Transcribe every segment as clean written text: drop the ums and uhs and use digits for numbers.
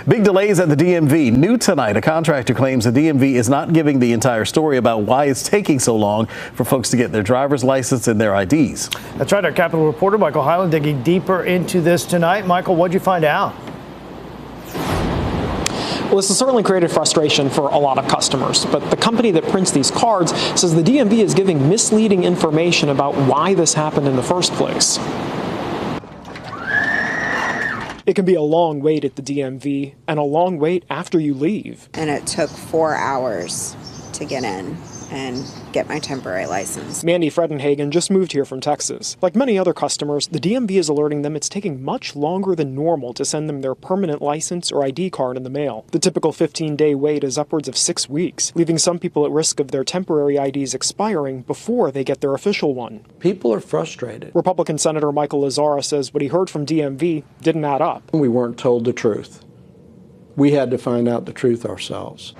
Big delays at the DMV. New tonight, a contractor claims the DMV is not giving the entire story about why it's taking so long for folks to get their driver's license and their IDs. That's right. Our Capitol reporter Michael Hyland digging deeper into this tonight. Michael, what'd you find out? Well, this has certainly created frustration for a lot of customers, but the company that prints these cards says the DMV is giving misleading information about why this happened in the first place. It can be a long wait at the DMV and a long wait after you leave. And it took 4 hours to get in and get my temporary license. Mandy Fredenhagen just moved here from Texas. Like many other customers, the DMV is alerting them it's taking much longer than normal to send them their permanent license or ID card in the mail. The typical 15-day wait is upwards of 6 weeks, leaving some people at risk of their temporary IDs expiring before they get their official one. People are frustrated. Republican Senator Michael Lazzara says what he heard from DMV didn't add up. We weren't told the truth. We had to find out the truth ourselves.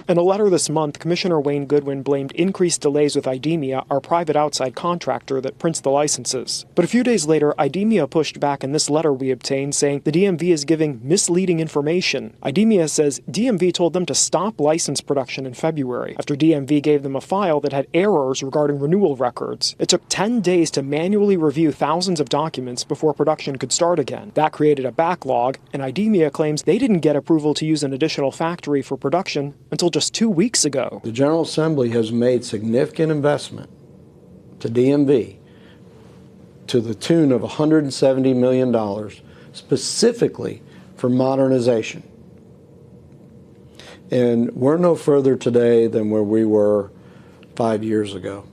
In a letter this month, Commissioner Wayne Goodwin blamed increased delays with IDEMIA, our private outside contractor that prints the licenses. But a few days later, IDEMIA pushed back in this letter we obtained, saying the DMV is giving misleading information. IDEMIA says DMV told them to stop license production in February, after DMV gave them a file that had errors regarding renewal records. It took 10 days to manually review thousands of documents before production could start again. That created a backlog, and IDEMIA claims they didn't get approval to use an additional factory for production until just 2 weeks ago. The General Assembly has made significant investment to DMV to the tune of $170 million specifically for modernization. And we're no further today than where we were 5 years ago.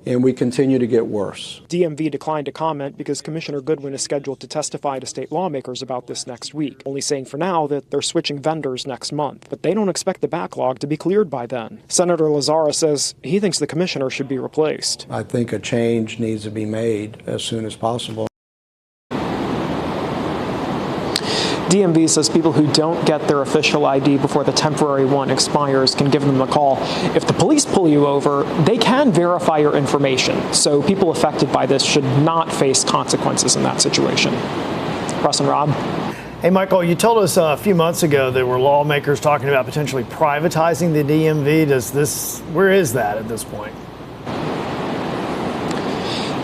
And we continue to get worse. DMV declined to comment because Commissioner Goodwin is scheduled to testify to state lawmakers about this next week, only saying for now that they're switching vendors next month. But they don't expect the backlog to be cleared by then. Senator Lazzara says he thinks the commissioner should be replaced. I think a change needs to be made as soon as possible. DMV says people who don't get their official ID before the temporary one expires can give them a call. If the police pull you over, they can verify your information, so people affected by this should not face consequences in that situation. Russ and Rob. Hey, Michael, you told us a few months ago there were lawmakers talking about potentially privatizing the DMV. Where is that at this point?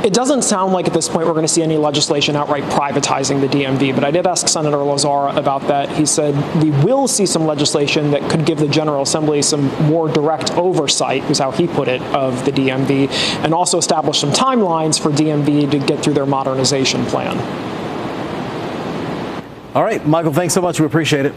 It doesn't sound like at this point we're going to see any legislation outright privatizing the DMV, but I did ask Senator Lazzara about that. He said we will see some legislation that could give the General Assembly some more direct oversight, was how he put it, of the DMV, and also establish some timelines for DMV to get through their modernization plan. All right, Michael, thanks so much. We appreciate it.